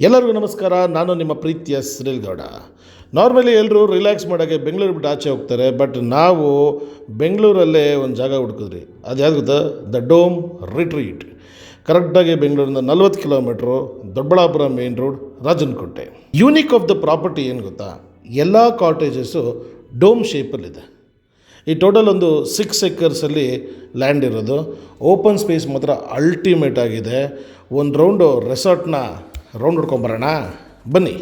ಎಲ್ಲರಿಗೂ ನಮಸ್ಕಾರ. ನಾನು ನಿಮ್ಮ ಪ್ರೀತಿಯ ಸುನಿಲ್ ಗೌಡ. ನಾರ್ಮಲಿ ಎಲ್ಲರೂ ರಿಲ್ಯಾಕ್ಸ್ ಮಾಡೋಕ್ಕೆ ಬೆಂಗಳೂರು ಬಿಟ್ಟು ಆಚೆ ಹೋಗ್ತಾರೆ. ಬಟ್ ನಾವು ಬೆಂಗಳೂರಲ್ಲೇ ಒಂದು ಜಾಗ ಹುಡುಕಿದ್ರಿ. ಅದು ಯಾವುದು ಗೊತ್ತಾ? The dome retreat. ಕರೆಕ್ಟಾಗಿ ಬೆಂಗಳೂರಿಂದ 40 kilometre, Doddaballapura main road, Rajanakote. Unique of the property ಏನು ಗೊತ್ತಾ? ಎಲ್ಲ ಕಾಟೇಜಸ್ಸು ಡೋಮ್ ಶೇಪಲ್ಲಿದೆ. ಈ ಟೋಟಲ್ ಒಂದು 6 ಎಕರ್ಸಲ್ಲಿ ಲ್ಯಾಂಡ್ ಇರೋದು. ಓಪನ್ ಸ್ಪೇಸ್ ಮಾತ್ರ ಅಲ್ಟಿಮೇಟ್ ಆಗಿದೆ. ಒಂದು ರೌಂಡು ರೆಸಾರ್ಟ್ನ ರೌಂಡ್ ಹೊಡ್ಕೊಂಬರೋಣ ಬನ್ನಿ.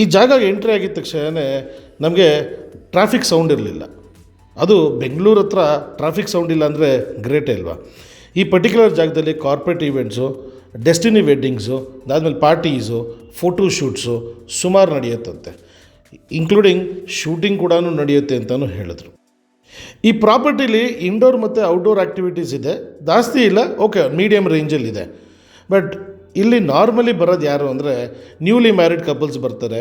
ಈ ಜಾಗಕ್ಕೆ ಎಂಟ್ರಿ ಆಗಿದ ತಕ್ಷಣ ನಮಗೆ ಟ್ರಾಫಿಕ್ ಸೌಂಡ್ ಇರಲಿಲ್ಲ. ಅದು ಬೆಂಗಳೂರು ಹತ್ರ ಟ್ರಾಫಿಕ್ ಸೌಂಡ್ ಇಲ್ಲ ಅಂದರೆ ಗ್ರೇಟೇ ಅಲ್ವಾ? ಈ ಪರ್ಟಿಕ್ಯುಲರ್ ಜಾಗದಲ್ಲಿ ಕಾರ್ಪೊರೇಟ್ ಈವೆಂಟ್ಸು, ಡೆಸ್ಟಿನಿ ವೆಡ್ಡಿಂಗ್ಸು, ಅದಾದಮೇಲೆ ಪಾರ್ಟೀಸು, ಫೋಟೋ ಶೂಟ್ಸು ಸುಮಾರು ನಡೆಯುತ್ತಂತೆ. ಇನ್ಕ್ಲೂಡಿಂಗ್ ಶೂಟಿಂಗ್ ಕೂಡ ನಡೆಯುತ್ತೆ ಅಂತಲೂ ಹೇಳಿದ್ರು. ಈ ಪ್ರಾಪರ್ಟಿಲಿ ಇಂಡೋರ್ ಮತ್ತು ಔಟ್ಡೋರ್ ಆ್ಯಕ್ಟಿವಿಟೀಸ್ ಇದೆ. ಜಾಸ್ತಿ ಇಲ್ಲ, ಓಕೆ, ಮೀಡಿಯಮ್ ರೇಂಜಲ್ಲಿದೆ. ಬಟ್ ಇಲ್ಲಿ ನಾರ್ಮಲಿ ಬರೋದು ಯಾರು ಅಂದರೆ ನ್ಯೂಲಿ ಮ್ಯಾರಿಡ್ ಕಪಲ್ಸ್ ಬರ್ತಾರೆ,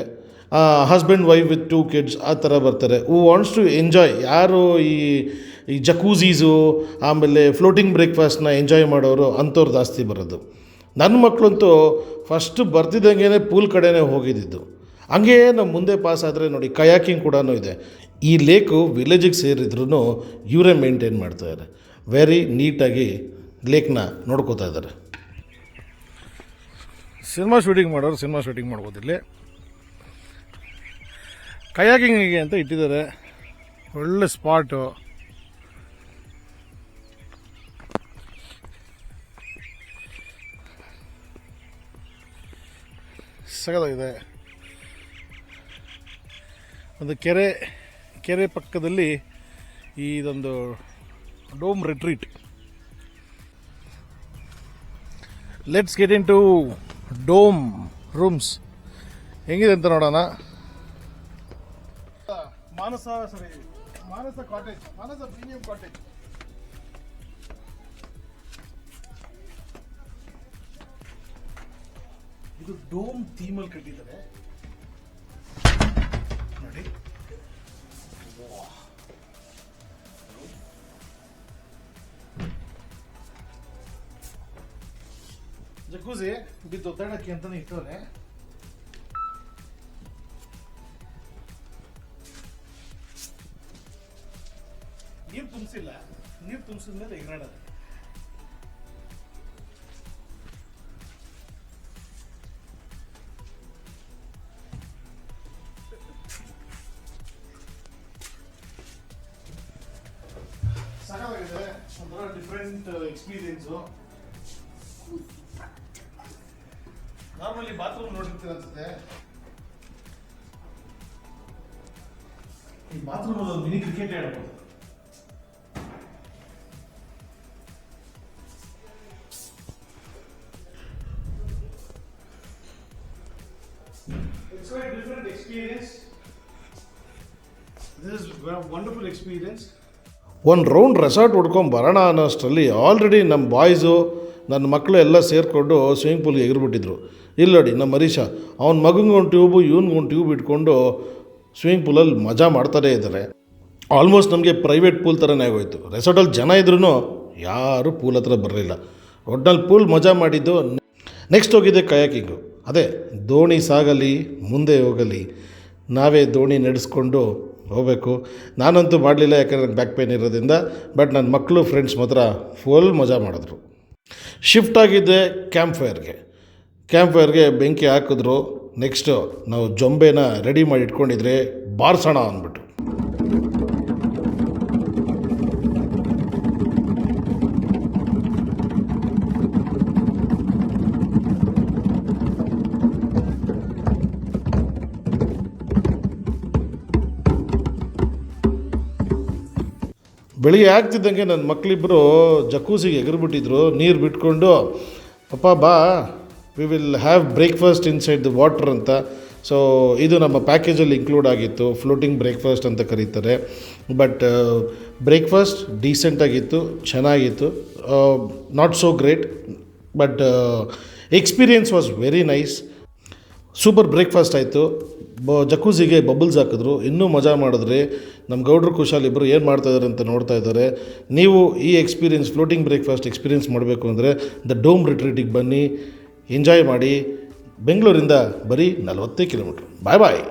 ಹಸ್ಬೆಂಡ್ ವೈಫ್ ವಿತ್ 2 ಕಿಡ್ಸ್ ಆ ಥರ ಬರ್ತಾರೆ. Who wants to enjoy. ಯಾರು ಈ ಜಕೂಝೀಸು ಆಮೇಲೆ ಫ್ಲೋಟಿಂಗ್ ಬ್ರೇಕ್ಫಾಸ್ಟ್ನ ಎಂಜಾಯ್ ಮಾಡೋರು ಅಂಥವ್ರು ಜಾಸ್ತಿ ಬರೋದು. ನನ್ನ ಮಕ್ಕಳಂತೂ ಫಸ್ಟು ಬರ್ತಿದ್ದಂಗೆ ಪೂಲ್ ಕಡೆನೇ ಹೋಗಿದ್ದಿದ್ದು. ಹಂಗೆ ನಮ್ಮ ಮುಂದೆ ಪಾಸ್ ಆದರೆ ನೋಡಿ ಕಯಾಕಿಂಗ್ ಕೂಡ ಇದೆ. ಈ ಲೇಕು ವಿಲೇಜಿಗೆ ಸೇರಿದ್ರೂ ಇವರೇ ಮೇಂಟೈನ್ ಮಾಡ್ತಾಯಿದ್ದಾರೆ. ವೆರಿ ನೀಟಾಗಿ ಲೇಕ್ನ ನೋಡ್ಕೋತಾ ಇದ್ದಾರೆ. ಸಿನಿಮಾ ಶೂಟಿಂಗ್ ಮಾಡೋರು ಸಿನಿಮಾ ಶೂಟಿಂಗ್ ಮಾಡ್ಬೋದು. ಇಲ್ಲಿ ಕಯಾಕಿಂಗಿಗೆ ಅಂತ ಇಟ್ಟಿದ್ದಾರೆ. ಒಳ್ಳೆ ಸ್ಪಾಟು. ಸಗದಾಗಿದೆ. ಒಂದು ಕೆರೆ ಪಕ್ಕದಲ್ಲಿ ಇದೊಂದು dome retreat. Let's get into dome rooms. ಹೆಂಗಿದೆ ಅಂತ ನೋಡೋಣ. Manasa cottage, Manasa premium cottage. ಇದು ಡೋಮ್ ಥೀಮಲ್ಲಿ ಕಟ್ಟಿದ್ದಾರೆ ನೋಡಿ. ಜಕೂಝಿ ಬಿದ್ದು ಒತ್ತಡಕ್ಕೆ ಅಂತಾನೆ ಇಟ್ಟವ್ರೆ. ನೀರು ತುಂಬಿಸಿಲ್ಲ, ನೀರು ತುಂಬಿಸಿದ ಮೇಲೆ ಎಗರಾಡೋದು. ಸಾಕಾಗಿದೆ. ಒಂಥರ ಡಿಫ್ರೆಂಟ್ ಎಕ್ಸ್ಪೀರಿಯನ್ಸು. ನಾರ್ಮಲಿ ಬಾತ್ರೂಮ್ ನೋಡಿರ್ತೀರ ಅನ್ಸುತ್ತೆ. ಈ ಬಾತ್ರೂಮ್ ಒಂದು ಮಿನಿ ಕ್ರಿಕೆಟ್ ಆಡ್ಬೋದು. It's quite a different experience. This is a wonderful experience. ಒಂದು ರೌಂಡ್ ರೆಸಾರ್ಟ್ ಹೊಡ್ಕೊಂಡು ಬರೋಣ ಅನ್ನೋಷ್ಟರಲ್ಲಿ ಆಲ್ರೆಡಿ ನಮ್ಮ ಬಾಯ್ಸು ನನ್ನ ಮಕ್ಕಳು ಎಲ್ಲ ಸೇರಿಕೊಂಡು ಸ್ವಿಮ್ಮಿಂಗ್ ಪೂಲ್ಗೆ ಎಗರ್ಬಿಟ್ಟಿದ್ರು. ಇಲ್ಲಿ ನೋಡಿ ನಮ್ಮ ಹರೀಶ, ಅವ್ನ ಮಗಂಗೊಂದು ಟ್ಯೂಬು ಇವ್ನಿಗೊಂದು ಟ್ಯೂಬ್ ಇಟ್ಕೊಂಡು ಸ್ವಿಮ್ಮಿಂಗ್ ಪೂಲಲ್ಲಿ ಮಜಾ ಮಾಡ್ತಾನೇ ಇದ್ದಾರೆ. ಆಲ್ಮೋಸ್ಟ್ ನಮಗೆ ಪ್ರೈವೇಟ್ ಪೂಲ್ ಥರನೇ ಆಗೋಯ್ತು. ರೆಸಾರ್ಟಲ್ಲಿ ಜನ ಇದ್ರೂ ಯಾರೂ ಪೂಲ್ ಹತ್ರ ಬರಲಿಲ್ಲ. ಒಟ್ನಲ್ಲಿ ಪೂಲ್ ಮಜಾ ಮಾಡಿದ್ದು. ನೆಕ್ಸ್ಟ್ ಹೋಗಿದೆ ಕಯಾಕಿಂಗು. ಅದೇ ದೋಣಿ ಸಾಗಲಿ ಮುಂದೆ ಹೋಗಲಿ, ನಾವೇ ದೋಣಿ ನಡೆಸ್ಕೊಂಡು ಹೋಗಬೇಕು. ನಾನಂತೂ ಮಾಡಲಿಲ್ಲ, ಯಾಕಂದರೆ ನನಗೆ ಬ್ಯಾಕ್ ಪೇನ್ ಇರೋದ್ರಿಂದ. ಬಟ್ ನನ್ನ ಮಕ್ಕಳು ಫ್ರೆಂಡ್ಸ್ ಮಾತ್ರ ಫುಲ್ ಮಜಾ ಮಾಡಿದ್ರು. ಶಿಫ್ಟ್ ಆಗಿದ್ದೆ ಕ್ಯಾಂಪ್ ಫೈರ್ಗೆ ಬೆಂಕಿ ಹಾಕಿದ್ರು. ನೆಕ್ಸ್ಟು ನಾವು ಜೊಂಬೆನ ರೆಡಿ ಮಾಡಿ ಇಟ್ಕೊಂಡಿದ್ರೆ ಬಾರ್ಸೋಣ ಅಂದ್ಬಿಟ್ಟು. ಬೆಳಿಗ್ಗೆ ಆಗ್ತಿದ್ದಂಗೆ ನನ್ನ ಮಕ್ಕಳಿಬ್ಬರು ಜಕೂಸಿಗೆ ಎಗರ್ಬಿಟ್ಟಿದ್ರು, ನೀರು ಬಿಟ್ಕೊಂಡು ಪಪ್ಪ ಬಾ we will have breakfast inside the water ಅಂತ. ಸೊ ಇದು ನಮ್ಮ ಪ್ಯಾಕೇಜಲ್ಲಿ ಇನ್ಕ್ಲೂಡ್ ಆಗಿತ್ತು, ಫ್ಲೋಟಿಂಗ್ ಬ್ರೇಕ್ಫಾಸ್ಟ್ ಅಂತ ಕರೀತಾರೆ. ಬಟ್ ಬ್ರೇಕ್ಫಾಸ್ಟ್ ಡೀಸೆಂಟಾಗಿತ್ತು, ಚೆನ್ನಾಗಿತ್ತು, not so great, but experience was very nice. Super breakfast ಆಯಿತು. ಜಕೂಸಿಗೆ ಬಬಲ್ಸ್ ಹಾಕಿದ್ರು, ಇನ್ನೂ ಮಜಾ ಮಾಡಿದ್ರಿ. ನಮ್ಮ ಗೌಡ್ರು ಕುಶಾಲ್ ಇಬ್ಬರು ಏನು ಮಾಡ್ತಾಯಿದ್ದಾರೆ ಅಂತ ನೋಡ್ತಾ ಇದ್ದಾರೆ. ನೀವು ಈ ಎಕ್ಸ್ಪೀರಿಯನ್ಸ್ ಫ್ಲೋಟಿಂಗ್ ಬ್ರೇಕ್ಫಾಸ್ಟ್ ಎಕ್ಸ್ಪೀರಿಯನ್ಸ್ ಮಾಡಬೇಕು ಅಂದರೆ ದ ಡೋಮ್ ರಿಟ್ರೀಟಿಗೆ ಬನ್ನಿ, ಎಂಜಾಯ್ ಮಾಡಿ. ಬೆಂಗಳೂರಿಂದ ಬರೀ 40 ಕಿಲೋಮೀಟ್ರ್. ಬಾಯ್ ಬಾಯ್.